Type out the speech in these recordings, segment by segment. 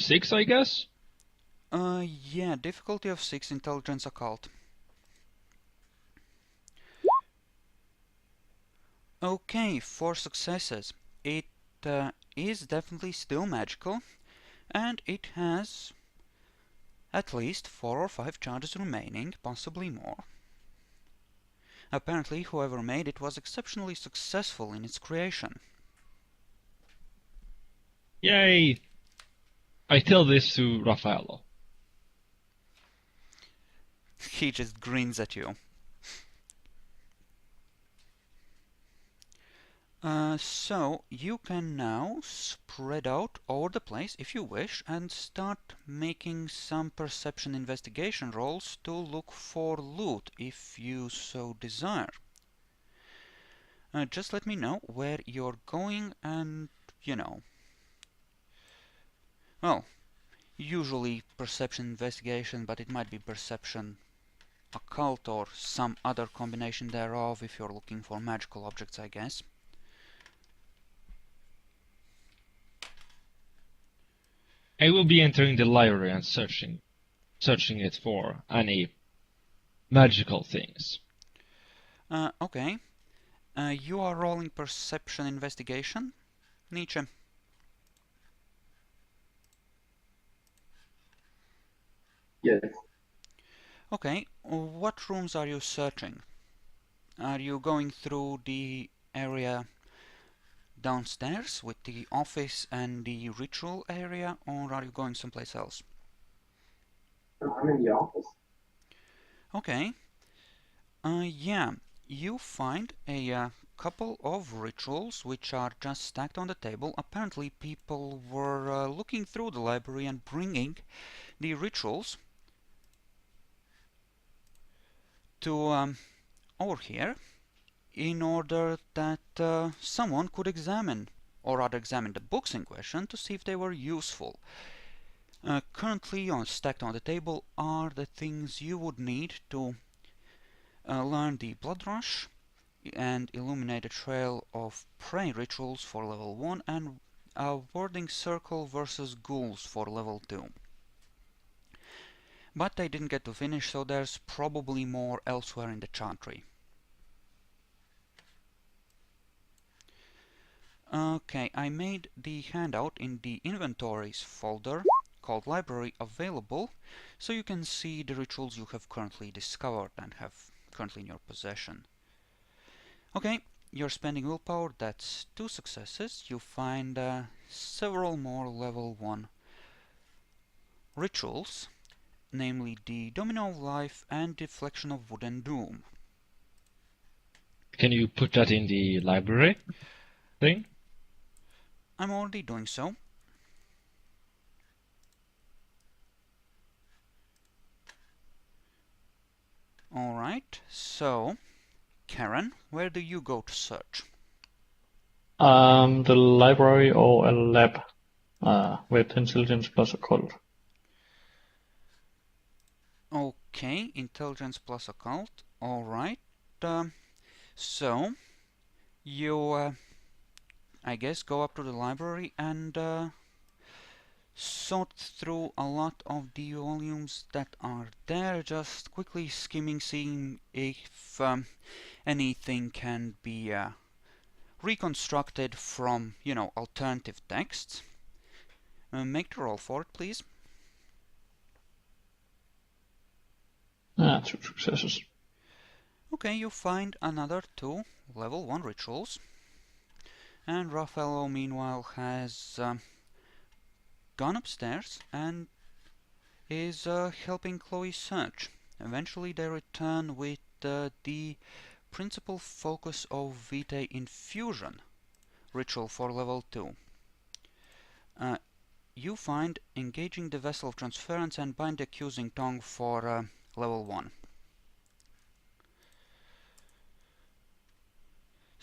6, I guess? Yeah, difficulty of 6, intelligence occult. Okay, 4 successes. It is definitely still magical, and it has at least 4 or 5 charges remaining, possibly more. Apparently, whoever made it was exceptionally successful in its creation. Yay! I tell this to Raffaello. He just grins at you. So you can now spread out over the place if you wish and start making some perception investigation rolls to look for loot if you so desire. Just let me know where you're going and, you know, well, usually perception investigation, but it might be perception occult or some other combination thereof if you're looking for magical objects, I guess. I will be entering the library and searching it for any magical things. Okay. You are rolling perception investigation, Nietzsche. Yes. Okay, what rooms are you searching? Are you going through the area downstairs with the office and the ritual area, or are you going someplace else? I'm in the office. Okay, yeah, you find a couple of rituals which are just stacked on the table. Apparently, people were looking through the library and bringing the rituals to over here in order that someone could examine, or rather examine the books in question to see if they were useful. Currently stacked on the table are the things you would need to learn the Blood Rush and illuminate a trail of prey rituals for level 1 and a warding circle versus ghouls for level 2. But I didn't get to finish, so there's probably more elsewhere in the Chantry. Okay, I made the handout in the inventories folder called library available, so you can see the rituals you have currently discovered and have currently in your possession. Okay, you're spending willpower, that's 2 successes. You find several more level 1 rituals, namely the Domino of Life and Deflection of Wood and Doom. Can you put that in the library thing? I'm already doing so. Alright, so Karen, where do you go to search? The library or a lab with intelligence plus occult. Okay, intelligence plus occult. Alright. So, you, I guess, go up to the library and sort through a lot of the volumes that are there, just quickly skimming, seeing if anything can be reconstructed from, you know, alternative texts. Make the roll for it, please. 2 successes. Okay, you find another 2 level 1 rituals. And Raffaello, meanwhile, has gone upstairs and is helping Chloe search. Eventually, they return with the principal focus of Vitae Infusion ritual for level 2. You find engaging the vessel of transference and bind the accusing tongue for level 1.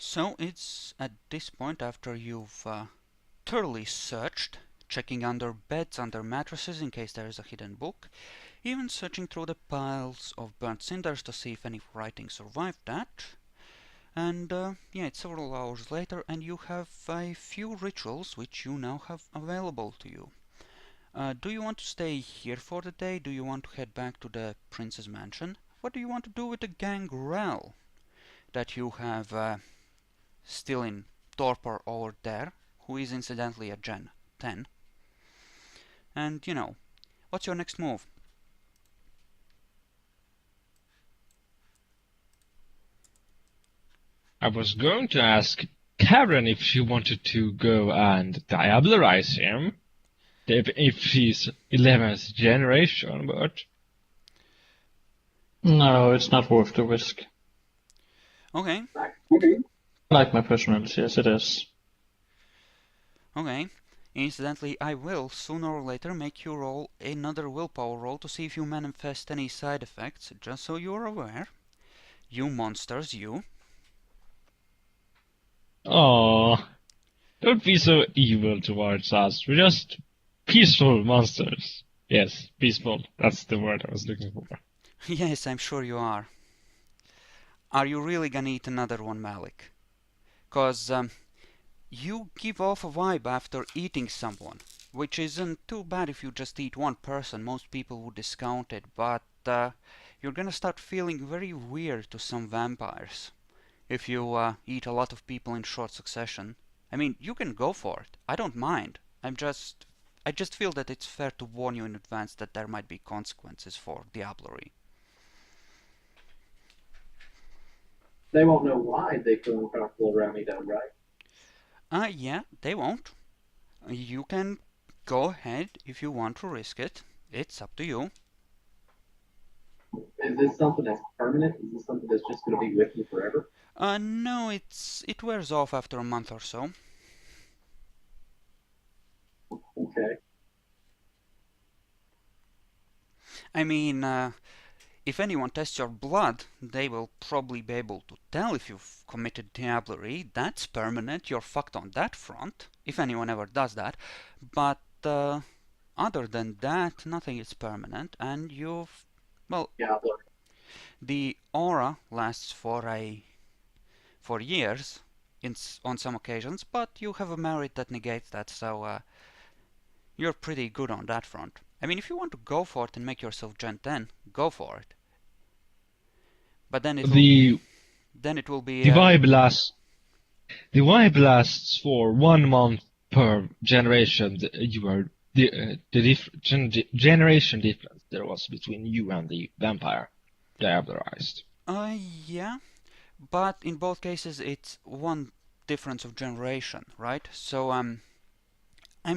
So it's at this point, after you've thoroughly searched, checking under beds, under mattresses in case there is a hidden book, even searching through the piles of burnt cinders to see if any writing survived that. And yeah, it's several hours later, and you have a few rituals which you now have available to you. Do you want to stay here for the day? Do you want to head back to the prince's mansion? What do you want to do with the gangrel that you have still in torpor over there, who is incidentally a Gen 10? And, you know, what's your next move? I was going to ask Karen if she wanted to go and diablerize him, if she's 11th generation, but No, it's not worth the risk. Okay, I like my personality as it is. okay. Incidentally, I will, sooner or later, make you roll another willpower roll to see if you manifest any side effects, just so you're aware. You monsters, you. oh, don't be so evil towards us. We're just peaceful monsters. Yes, peaceful. That's the word I was looking for. Yes, I'm sure you are. Are you really gonna eat another one, Malik? 'Cause you give off a vibe after eating someone, which isn't too bad if you just eat one person. Most people would discount it, but you're gonna start feeling very weird to some vampires if you eat a lot of people in short succession. I mean, you can go for it. I don't mind. I just feel that it's fair to warn you in advance that there might be consequences for diablerie. They won't know why they feel uncomfortable around me, though, right? Yeah, they won't. You can go ahead if you want to risk it. It's up to you. Is this something that's permanent? Is this something that's just going to be with me forever? No, it wears off after a month or so. Okay. I mean, if anyone tests your blood, they will probably be able to tell if you've committed diablerie. That's permanent. You're fucked on that front, if anyone ever does that. But other than that, nothing is permanent, and you've, well, Yeah, look. the aura lasts for years on some occasions, but you have a merit that negates that, so you're pretty good on that front. I mean, if you want to go for it and make yourself Gen 10, go for it. But then it will be The vibe lasts for 1 month per generation. Generation difference there was between you and the vampire diablerized. Yeah, but in both cases it's one difference of generation, right? So I'm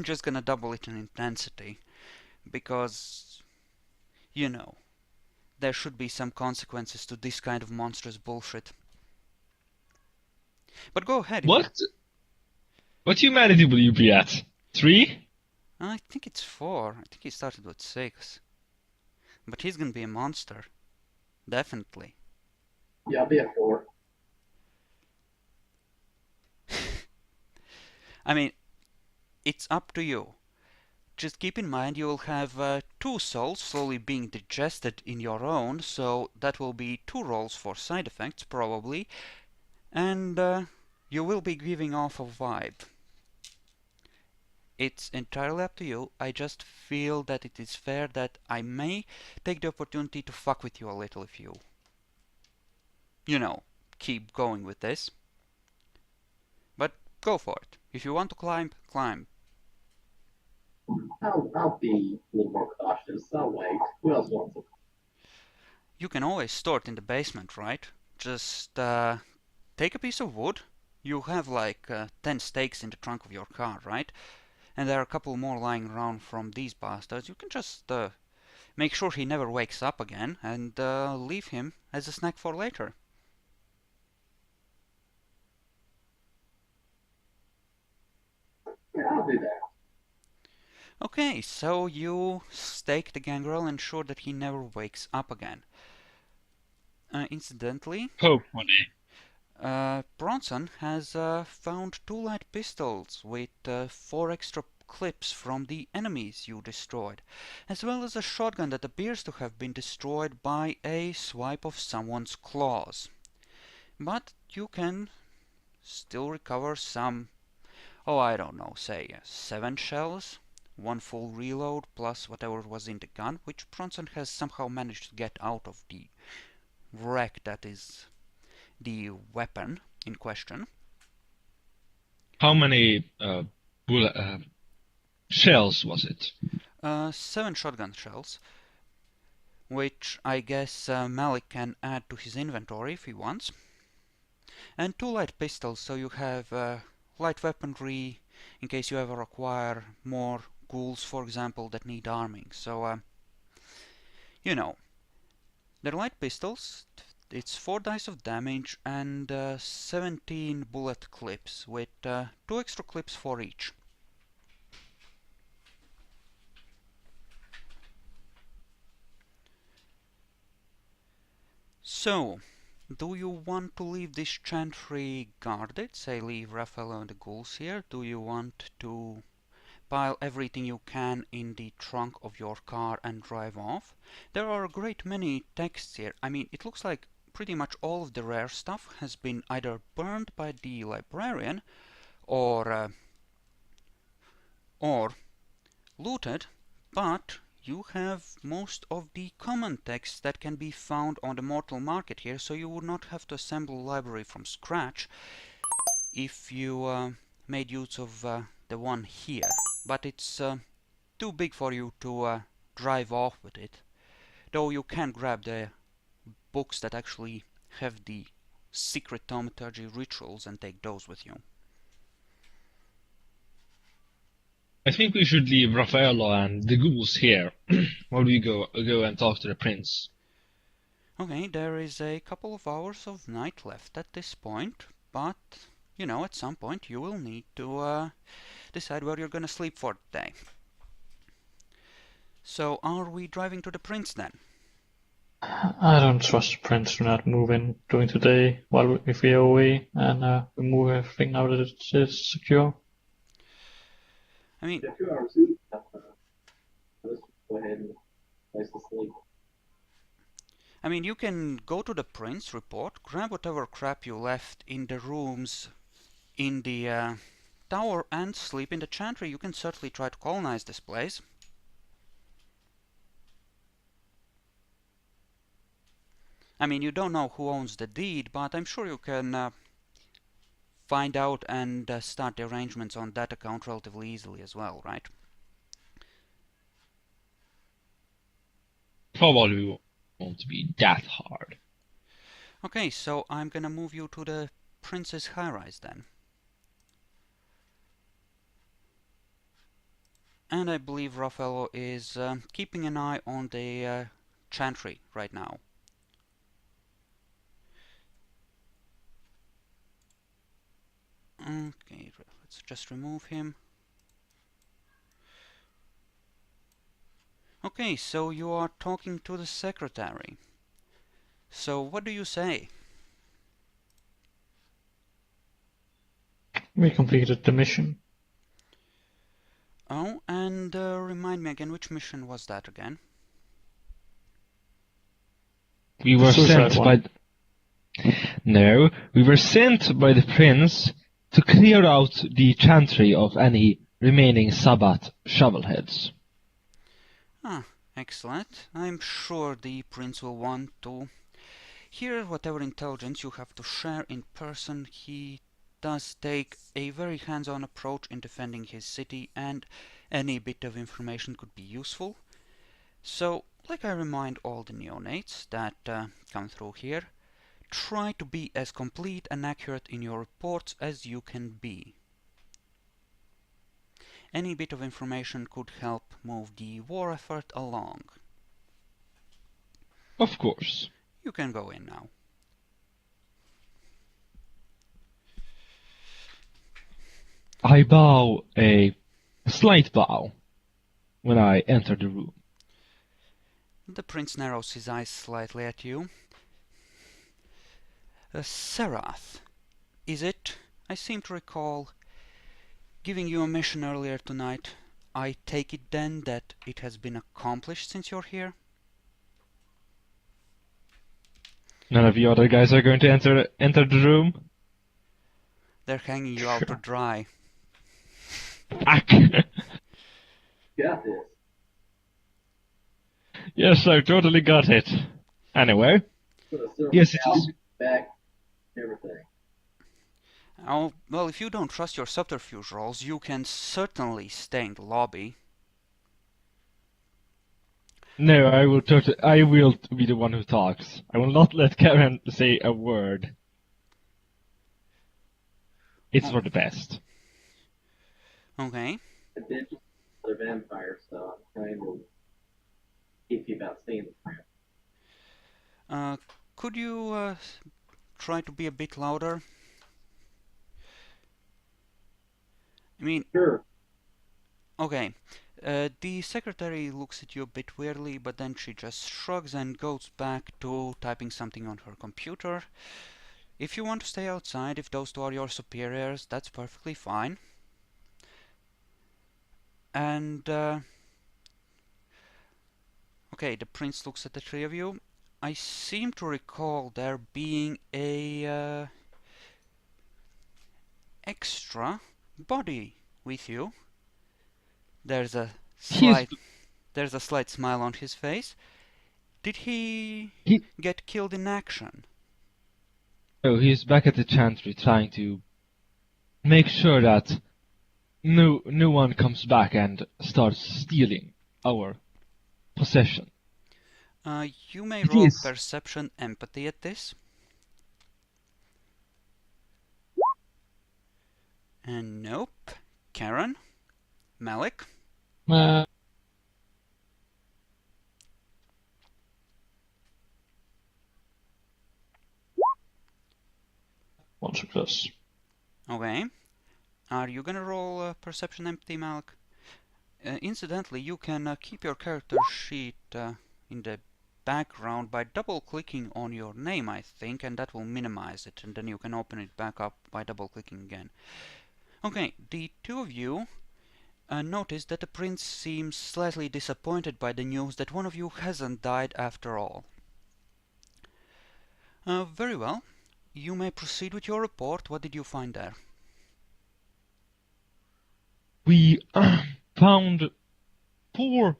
just gonna double it in intensity because, you know, there should be some consequences to this kind of monstrous bullshit. But go ahead. What humanity will you be at? 3? I think it's 4. I think he started with 6. But he's gonna be a monster. Definitely. Yeah, I'll be at 4. I mean, it's up to you. Just keep in mind you will have 2 souls slowly being digested in your own, so that will be 2 rolls for side effects, probably. And you will be giving off a vibe. It's entirely up to you. I just feel that it is fair that I may take the opportunity to fuck with you a little if you know, keep going with this. But go for it. If you want to climb, climb. I'll be a little more cautious. I'll wait. Who else wants it? You can always store it in the basement, right? Just take a piece of wood. You have like 10 stakes in the trunk of your car, right? And there are a couple more lying around from these bastards. You can just make sure he never wakes up again and leave him as a snack for later. Yeah, I'll do that. Okay, so you stake the gangrel and ensure that he never wakes up again. Incidentally, Hopefully. Bronson has found 2 light pistols with 4 extra clips from the enemies you destroyed, as well as a shotgun that appears to have been destroyed by a swipe of someone's claws. But you can still recover some, oh I don't know, say 7 shells one full reload plus whatever was in the gun, which Bronson has somehow managed to get out of the wreck that is the weapon in question. How many shells was it? 7 shotgun shells, which I guess Malik can add to his inventory if he wants. And 2 light pistols, so you have light weaponry in case you ever acquire more ghouls, for example, that need arming. So, you know, they're light pistols. It's 4 dice of damage and 17 bullet clips with 2 extra clips for each. So, do you want to leave this Chantry guarded? Say, leave Raphael and the ghouls here? Do you want to pile everything you can in the trunk of your car and drive off? There are a great many texts here. I mean, it looks like pretty much all of the rare stuff has been either burned by the librarian or looted, but you have most of the common texts that can be found on the mortal market here, so you would not have to assemble a library from scratch if you made use of the one here. But it's too big for you to drive off with it, though you can grab the books that actually have the secret thaumaturgy rituals and take those with you. I think we should leave Raffaello and the ghouls here while we go and talk to the prince. Okay, there is a couple of hours of night left at this point, but, you know, at some point you will need to decide where you're gonna sleep for the day. So, are we driving to the prince then? I don't trust the prince to not move in during today if we are away and we move everything now that it is secure. I mean, Yeah, 2 hours sleep. Let's go ahead and place the sleep. I mean, you can go to the prince, report, grab whatever crap you left in the rooms in the tower and sleep in the Chantry. You can certainly try to colonize this place. I mean, you don't know who owns the deed, but I'm sure you can find out and start the arrangements on that account relatively easily as well, right? Probably won't be that hard. Okay, so I'm gonna move you to the prince's high-rise then. And I believe Raffaello is keeping an eye on the Chantry right now. Okay, let's just remove him. Okay, so you are talking to the secretary. So what do you say? We completed the mission. Oh, and remind me again, which mission was that again? We were sent by... No, we were sent by the prince to clear out the Chantry of any remaining Sabbath shovelheads. Ah, excellent. I'm sure the prince will want to hear whatever intelligence you have to share in person. He does take a very hands-on approach in defending his city, and any bit of information could be useful. So, like I remind all the neonates that come through here, try to be as complete and accurate in your reports as you can be. Any bit of information could help move the war effort along. Of course. You can go in now. I bow a slight bow when I enter the room. The prince narrows his eyes slightly at you. Serath, is it? I seem to recall giving you a mission earlier tonight. I take it then that it has been accomplished since you're here? None of you other guys are going to enter the room? They're hanging you out to dry. Ack! Yeah, got this. Yes, I totally got it. Anyway, yes, it is. Back, everything. Oh, well, if you don't trust your subterfuge rolls, you can certainly stay in the lobby. No, I will be the one who talks. I will not let Karen say a word. It's for the best. Okay. Other vampires, so I'm trying to keep you about seeing the Could you try to be a bit louder? I mean, Sure. Okay. The secretary looks at you a bit weirdly, but then she just shrugs and goes back to typing something on her computer. If you want to stay outside, if those two are your superiors, that's perfectly fine. And, okay, the prince looks at the three of you. I seem to recall there being a, extra body with you. There's a slight smile on his face. Did he get killed in action? Oh, he's back at the Chantry trying to make sure that no one comes back and starts stealing our possession. You may roll perception empathy at this. And nope. Karen? Malik? One success. Okay. Are you gonna roll perception empathy, Malik? Incidentally, you can keep your character sheet in the background by double-clicking on your name, I think, and that will minimize it, and then you can open it back up by double-clicking again. Okay, the two of you notice that the prince seems slightly disappointed by the news that one of you hasn't died after all. Very well. You may proceed with your report. What did you find there? We found four.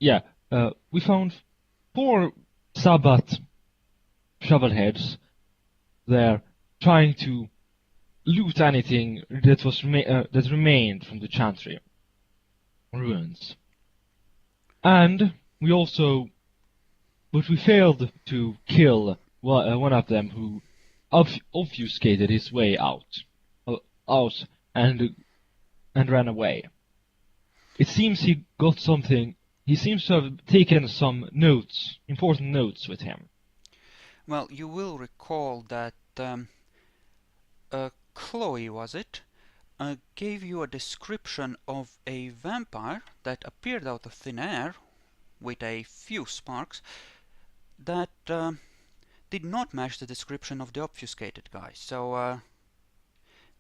Yeah, we found 4 Sabbath shovelheads there trying to loot anything that was that remained from the Chantry ruins. And we also, but we failed to kill one of them who obfuscated his way out and ran away. It seems he got something. He seems to have taken some notes, important notes with him. Well, you will recall that Chloe, was it, gave you a description of a vampire that appeared out of thin air with a few sparks that did not match the description of the obfuscated guy. So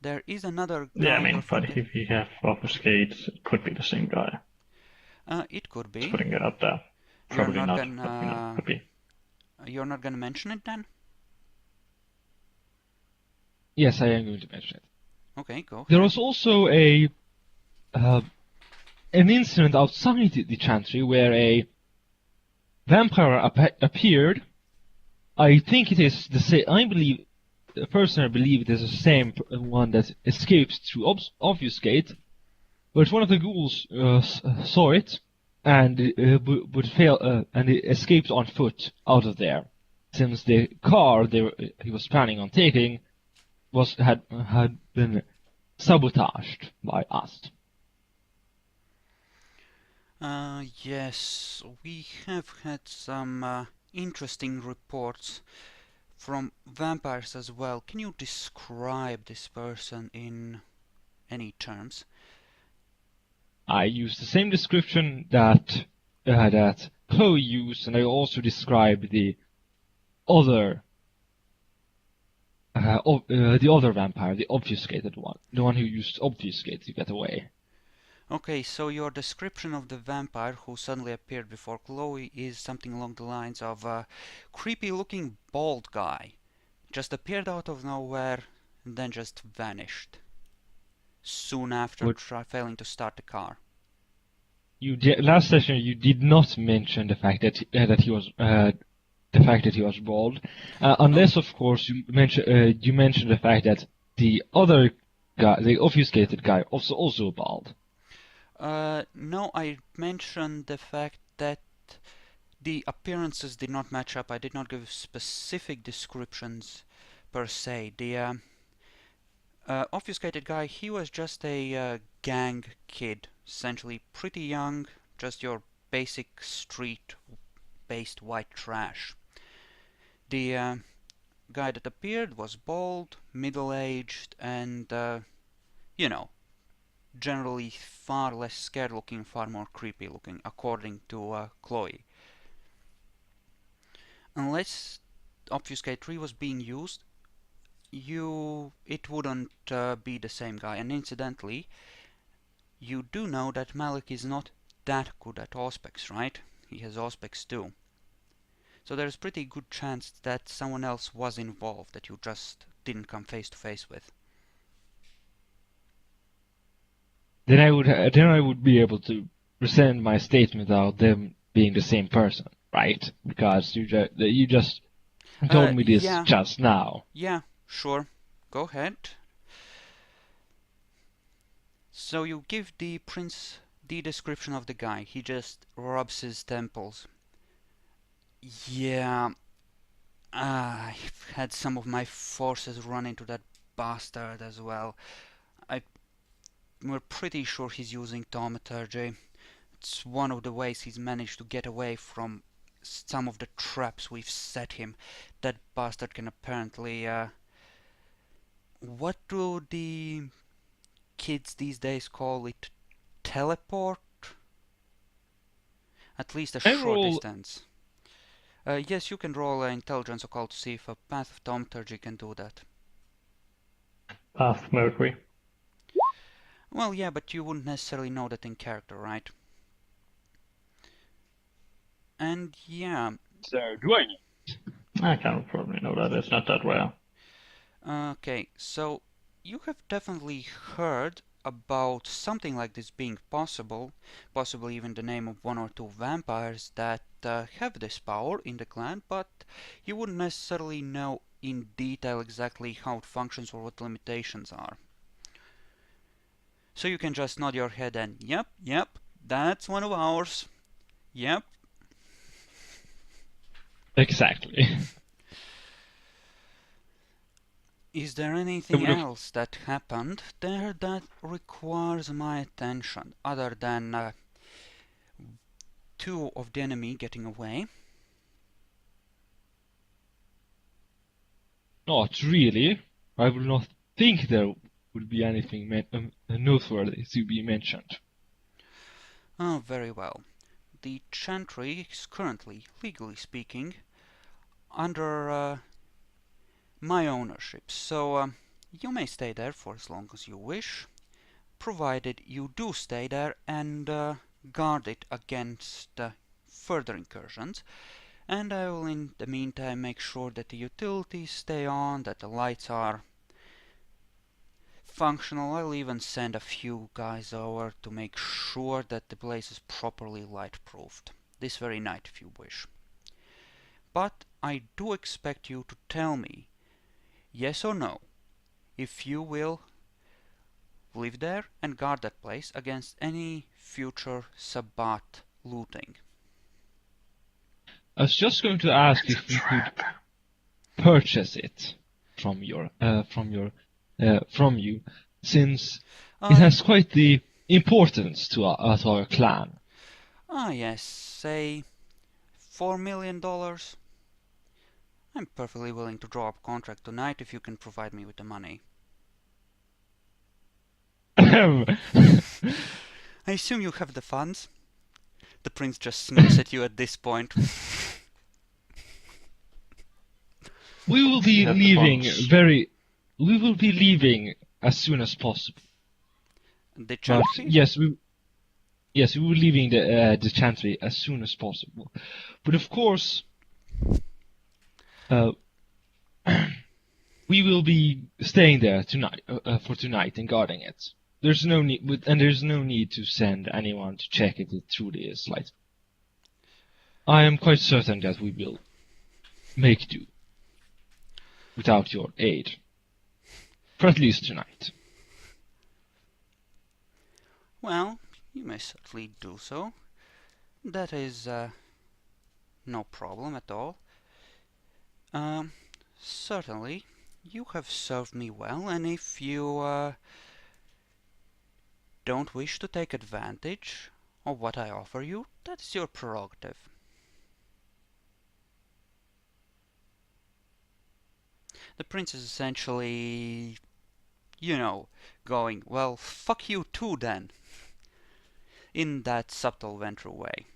there is another guy. Yeah, I mean, but if he have obfuscate, it could be the same guy. It could be. Just putting it out there. Probably not, but you know, could be. You're not gonna mention it then? Yes, I am going to mention it. Okay, go ahead. There was also an incident outside the Chantry where a vampire appeared. I think it is the same. Personally believe it is the same one that escapes through obfuscate. But one of the ghouls saw it and and it escaped on foot out of there, since the car he was planning on taking had been sabotaged by us. Yes, we have had some interesting reports from vampires as well. Can you describe this person in any terms? I used the same description that Chloe used, and I also described the other vampire, the obfuscated one, the one who used obfuscate to get away. Okay, so your description of the vampire who suddenly appeared before Chloe is something along the lines of a creepy-looking bald guy. Just appeared out of nowhere and then just vanished. soon after failing to start the car. Last session you did not mention the fact that he was bald, unless of course you mentioned the fact that the other guy, the obfuscated guy, also bald. No, I mentioned the fact that the appearances did not match up. I did not give specific descriptions per se. The obfuscated guy, he was just a gang kid, essentially pretty young, just your basic street-based white trash. The guy that appeared was bald, middle-aged, and, you know, generally far less scared-looking, far more creepy-looking, according to Chloe. Unless Obfuscate 3 was being used, it wouldn't be the same guy. And incidentally, you do know that Malik is not that good at Auspex, right? He has Auspex too. So there's a pretty good chance that someone else was involved that you just didn't come face to face with. Then I would be able to rescind my statement about them being the same person, right? Because you just told me this just now. Yeah, sure. Go ahead. So you give the prince the description of the guy. He just rubs his temples. Yeah, I've had some of my forces run into that bastard as well. We're pretty sure he's using thaumaturgy. It's one of the ways he's managed to get away from some of the traps we've set him. That bastard can apparently, what do the kids these days call it? Teleport? At least a short distance. Yes, you can roll an intelligence occult to see if a path of thaumaturgy can do that. Path of Mercury. Well, yeah, but you wouldn't necessarily know that in character, right? And yeah. So, do I know? I can probably know that. It's not that rare. Okay, so you have definitely heard about something like this being possible, possibly even the name of one or two vampires that have this power in the clan, but you wouldn't necessarily know in detail exactly how it functions or what the limitations are. So you can just nod your head and, yep, that's one of ours. Yep. Exactly. Is there anything else that happened there that requires my attention, other than two of the enemy getting away? Not really. I would not think there would be anything noteworthy to be mentioned. Oh, very well. The Chantry is currently, legally speaking, under my ownership, so you may stay there for as long as you wish, provided you do stay there and guard it against further incursions. And I will in the meantime make sure that the utilities stay on, that the lights are functional. I'll even send a few guys over to make sure that the place is properly light-proofed. This very night, if you wish. But I do expect you to tell me, yes or no, if you will live there and guard that place against any future Sabbat looting. I was just going to ask if we could purchase it from you, since it has quite the importance to our clan. Ah, yes, say $4 million. I'm perfectly willing to draw up a contract tonight if you can provide me with the money. I assume you have the funds. The prince just sniffs at you at this point. We will be leaving We will be leaving as soon as possible. The Chantry? Yes, we will be leaving the Chantry as soon as possible. But of course, we will be staying there tonight for tonight and guarding it. there's no need to send anyone to check if it truly is light. I am quite certain that we will make do without your aid, for at least tonight. Well, you may certainly do so. That is no problem at all. Certainly, you have served me well, and if you don't wish to take advantage of what I offer you, that is your prerogative. The prince is essentially, you know, going, well, fuck you too then, in that subtle ventral way.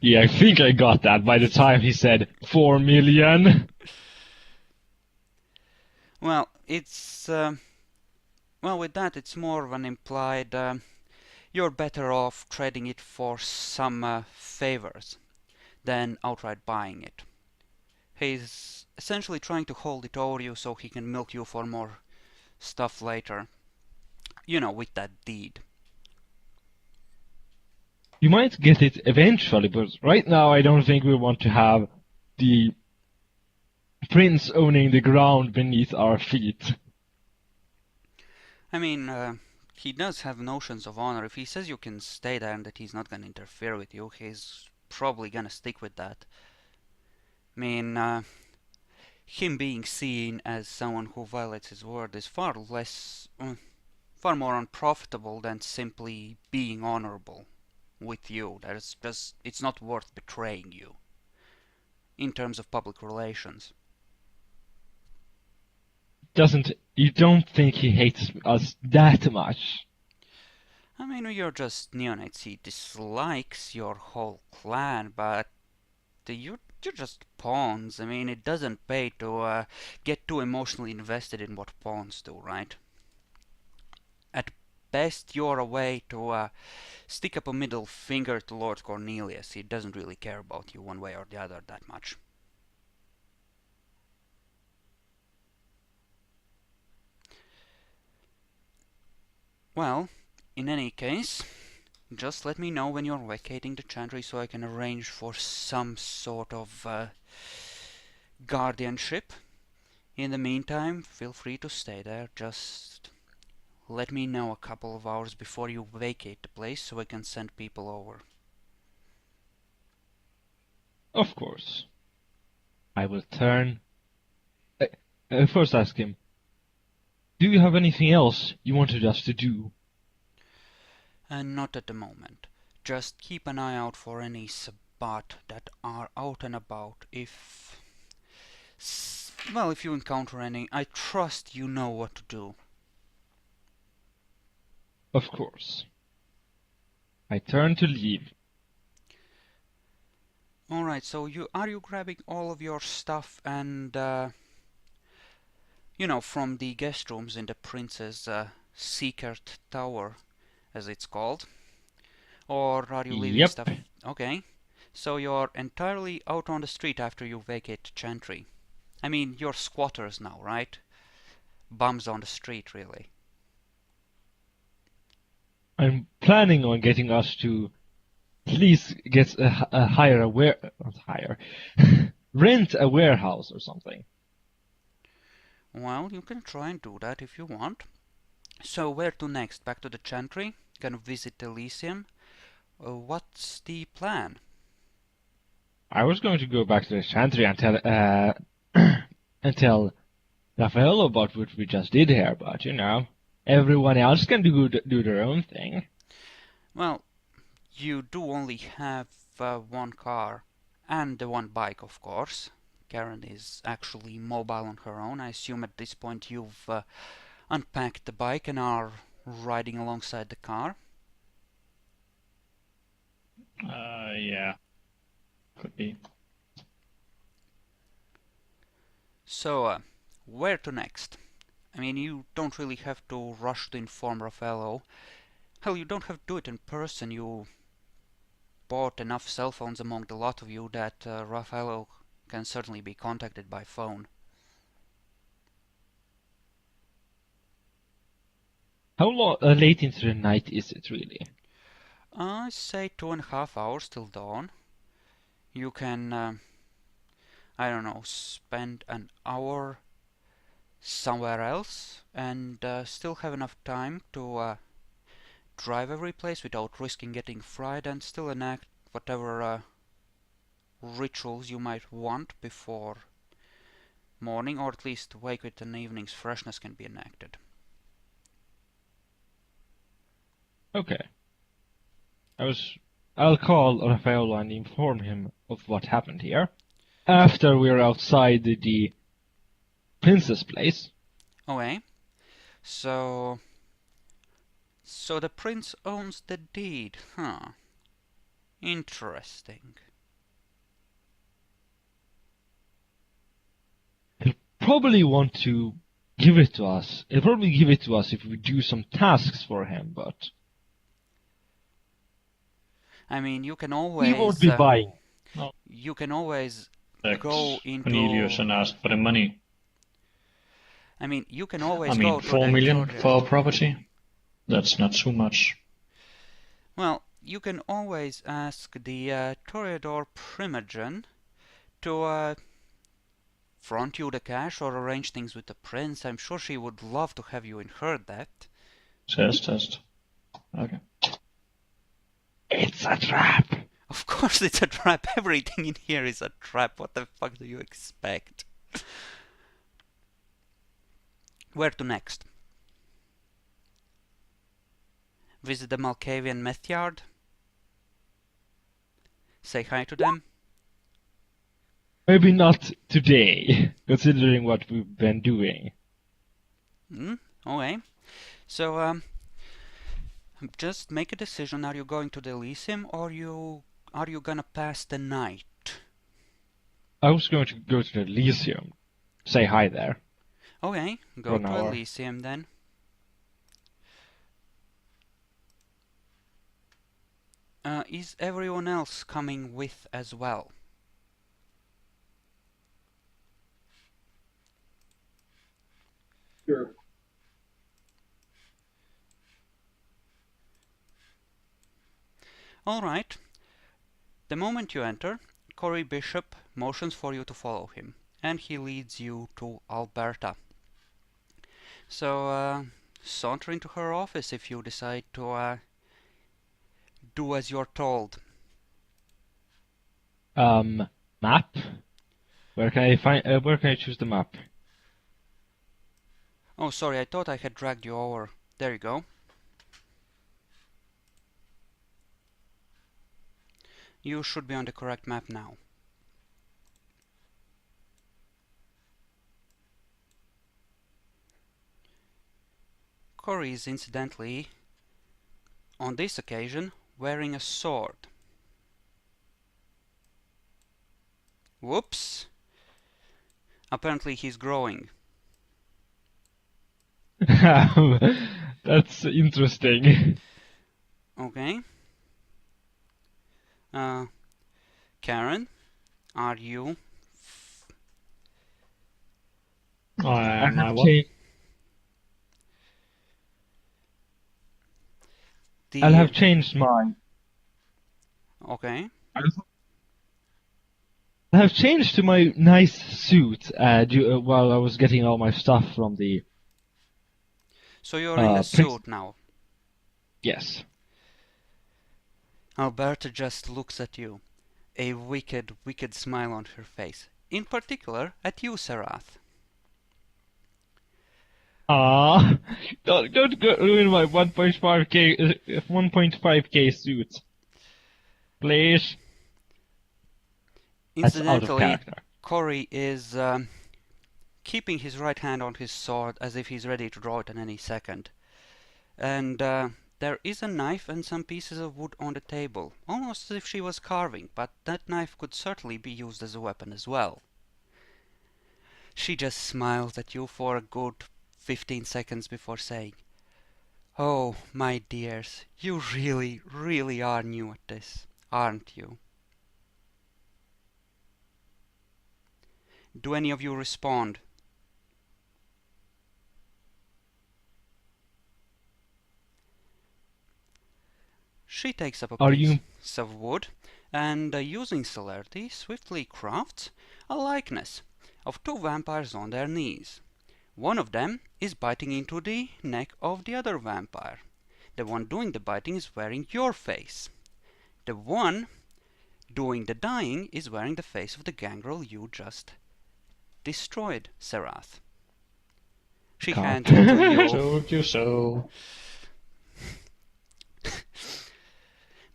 Yeah, I think I got that by the time he said 4 million. Well, it's well, with that it's more of an implied you're better off trading it for some favors than outright buying it. He's essentially trying to hold it over you so he can milk you for more stuff later. You know, with that deed. You might get it eventually, but right now I don't think we want to have the prince owning the ground beneath our feet. I mean, he does have notions of honor. If he says you can stay there and that he's not gonna interfere with you, he's probably gonna stick with that. I mean, him being seen as someone who violates his word is far more unprofitable than simply being honorable with you. It's not worth betraying you in terms of public relations. You don't think he hates us that much? I mean, you're just neonates. He dislikes your whole clan, but you're just pawns. I mean, it doesn't pay to get too emotionally invested in what pawns do, right? At best, you're a way to stick up a middle finger to Lord Cornelius. He doesn't really care about you one way or the other that much. Well, in any case, just let me know when you're vacating the Chantry so I can arrange for some sort of guardianship. In the meantime, feel free to stay there. Just let me know a couple of hours before you vacate the place so I can send people over. Of course. I will turn... first ask him, do you have anything else you wanted us to do? Not at the moment. Just keep an eye out for any Sabbat that are out and about. If you encounter any, I trust you know what to do. Of course. I turn to leave. Alright, so are you grabbing all of your stuff and you know, from the guest rooms in the Prince's secret tower, as it's called? Or are you leaving stuff? Okay. So you're entirely out on the street after you vacate Chantry. I mean, you're squatters now, right? Bums on the street, really. I'm planning on getting us to at least get rent a warehouse or something. Well, you can try and do that if you want. So where to next? Back to the Chantry? Gonna visit Elysium? What's the plan? I was going to go back to the Chantry and tell Raphael about what we just did here, but you know, everyone else can do their own thing. Well, you do only have one car and the one bike, of course. Karen is actually mobile on her own. I assume at this point you've unpacked the bike and are riding alongside the car. Yeah. Could be. So, where to next? I mean, you don't really have to rush to inform Raffaello. Hell, you don't have to do it in person. You bought enough cell phones among the lot of you that Raffaello can certainly be contacted by phone. How late into the night is it really? I say 2.5 hours till dawn. You can, I don't know, spend an hour somewhere else and still have enough time to drive every place without risking getting fried, and still enact whatever rituals you might want before morning, or at least wake with an evening's freshness can be enacted. Okay. I'll call Raffaello and inform him of what happened here. After we're outside the princess place. Okay. So the prince owns the deed, huh? Interesting. He'll probably want to give it to us. He'll probably give it to us if we do some tasks for him, but I mean, you can always he won't be buying. you can always Text go into Cornelius and ask for the money. I mean, you can always I mean, go to 4 the million Toreador. for our property? That's not too much. Well, you can always ask the Toreador Primogen to front you the cash or arrange things with the prince. I'm sure she would love to have you in her debt. Test. Okay. It's a trap! Of course it's a trap. Everything in here is a trap. What the fuck do you expect? Where to next? Visit the Malkavian meth yard? Say hi to them? Maybe not today, considering what we've been doing. Okay. So, just make a decision. Are you going to the Elysium, or are you gonna pass the night? I was going to go to the Elysium. Say hi there. Okay, go to Elysium then. Is everyone else coming with as well? Sure. Alright. The moment you enter, Cory Bishop motions for you to follow him, and he leads you to Alberta. So, saunter into her office if you decide to do as you're told. Map? Where can I choose the map? Oh, sorry, I thought I had dragged you over. There you go. You should be on the correct map now. Cory is incidentally, on this occasion, wearing a sword. Whoops! Apparently he's growing. That's interesting. Okay. Karen, are you? I'll have changed mine. Okay. I have changed to my nice suit while I was getting all my stuff from the... So you're in the suit now? Yes. Alberta just looks at you, a wicked, wicked smile on her face. In particular, at you, Serath. Ah, don't ruin my 1.5k suit, please. Incidentally, Cory is keeping his right hand on his sword as if he's ready to draw it at any second. And there is a knife and some pieces of wood on the table, almost as if she was carving, but that knife could certainly be used as a weapon as well. She just smiles at you for a good 15 seconds before saying, "Oh, my dears, you really, really are new at this, aren't you?" Do any of you respond? She takes up a Are piece you... of wood and, using celerity, swiftly crafts a likeness of two vampires on their knees. One of them is biting into the neck of the other vampire. The one doing the biting is wearing your face. The one doing the dying is wearing the face of the gangrel you just destroyed, Serath. She hands it to you. Told you so.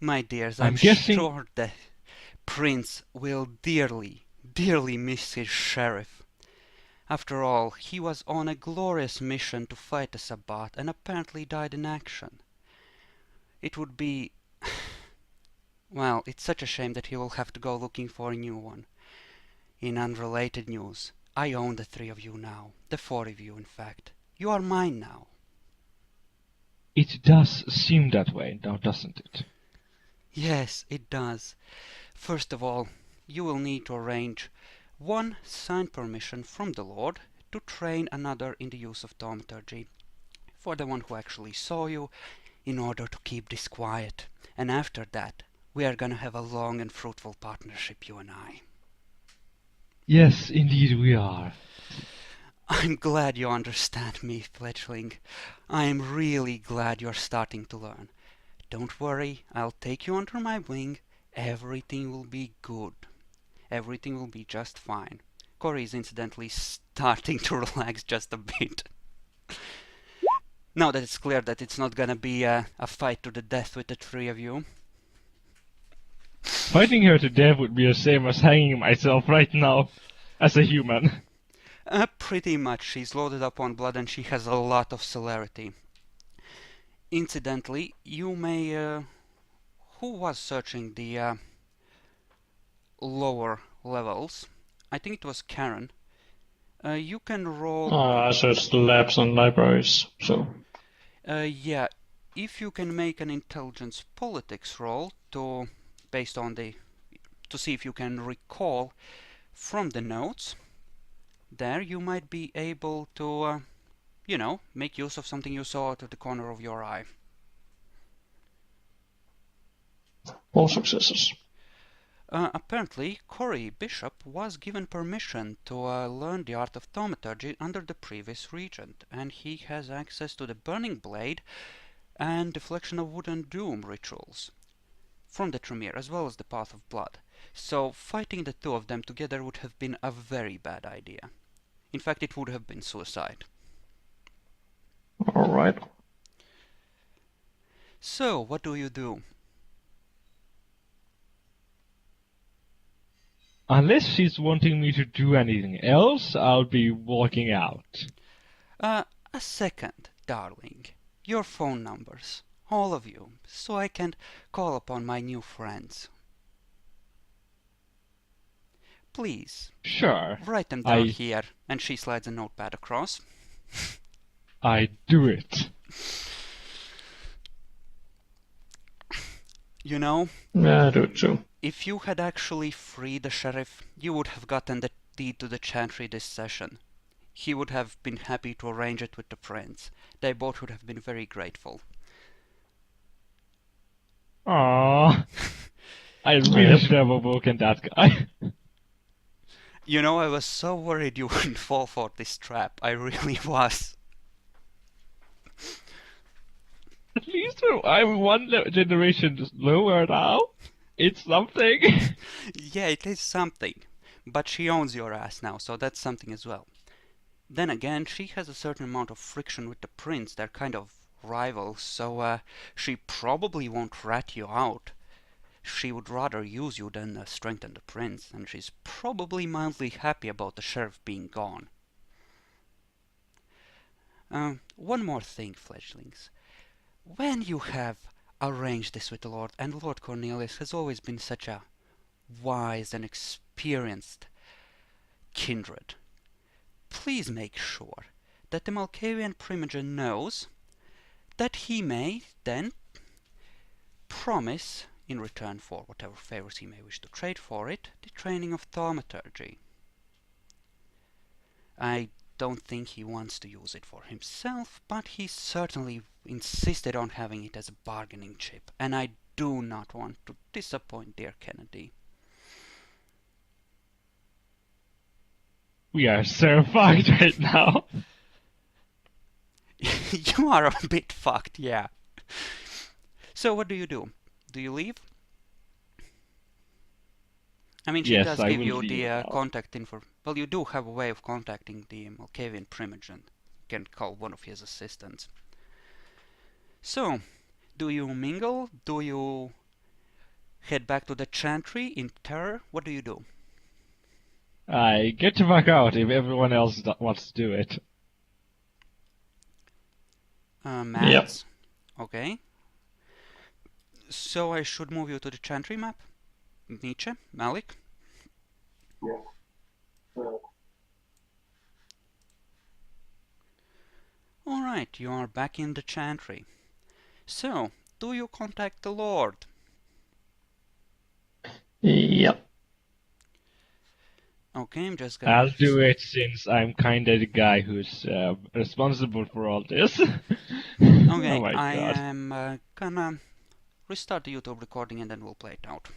My dears, I'm I'm guessing- sure the prince will dearly, dearly miss his sheriff. After all, he was on a glorious mission to fight the Sabbat and apparently died in action. It would be... well, it's such a shame that he will have to go looking for a new one. In unrelated news, I own the 3 of you now. The 4 of you, in fact. You are mine now. It does seem that way, now doesn't it? Yes, it does. First of all, you will need to arrange one signed permission from the Lord to train another in the use of thaumaturgy, for the one who actually saw you, in order to keep this quiet. And after that, we are gonna have a long and fruitful partnership, you and I. Yes, indeed we are. I'm glad you understand me, fledgling. I am really glad you're starting to learn. Don't worry, I'll take you under my wing. Everything will be good. Everything will be just fine. Corey is incidentally starting to relax just a bit. Now that it's clear that it's not gonna be a fight to the death with the 3 of you. Fighting her to death would be the same as hanging myself right now, as a human. Pretty much. She's loaded up on blood and she has a lot of celerity. Incidentally, you may... who was searching the lower levels? I think it was Karen. You can roll... I searched labs and libraries, so... yeah, if you can make an intelligence politics roll to... based on the... to see if you can recall from the notes, there you might be able to, you know, make use of something you saw out of the corner of your eye. All successes. Apparently, Corey Bishop was given permission to learn the art of thaumaturgy under the previous regent, and he has access to the Burning Blade and Deflection of Wood and Doom rituals from the Tremere, as well as the Path of Blood. So fighting the 2 of them together would have been a very bad idea. In fact, it would have been suicide. Alright. So, what do you do? Unless she's wanting me to do anything else, I'll be walking out. A second, darling. Your phone numbers. All of you. So I can call upon my new friends. Please. Sure. Write them down here. And she slides a notepad across. I do it. You know, Yeah, I do it too. if you had actually freed the sheriff, you would have gotten the deed to the Chantry this session. He would have been happy to arrange it with the prince. They both would have been very grateful. Aww. I really should have awoken that guy. You know, I was so worried you wouldn't fall for this trap. I really was. At least I'm one generation lower now. It's something. Yeah, it is something. But she owns your ass now, so that's something as well. Then again, she has a certain amount of friction with the prince. They're kind of rivals, so she probably won't rat you out. She would rather use you than strengthen the prince, and she's probably mildly happy about the sheriff being gone. One more thing, fledglings. When you have arranged this with the Lord, and Lord Cornelius has always been such a wise and experienced kindred, please make sure that the Malkavian Primogen knows that he may then promise, in return for whatever favors he may wish to trade for it, the training of thaumaturgy. I don't think he wants to use it for himself, but he certainly insisted on having it as a bargaining chip, and I do not want to disappoint dear Kennedy. We are so fucked right now. You are a bit fucked, yeah. So what do you do? Do you leave? I mean, she Yes, does I give will you leave the now. contact info. Well, you do have a way of contacting the Malkavian Primogen. You can call one of his assistants. So, do you mingle? Do you head back to the Chantry in terror? What do you do? I get to back out if everyone else wants to do it. Mads? Okay. So I should move you to the Chantry map? Nietzsche? Malik? Yeah. Well, Alright, you are back in the Chantry. So, do you contact the Lord? Yep. Okay, I'm just gonna... I'll do it since I'm kinda the guy who's responsible for all this. Okay, Oh my I god. am gonna restart the YouTube recording and then we'll play it out.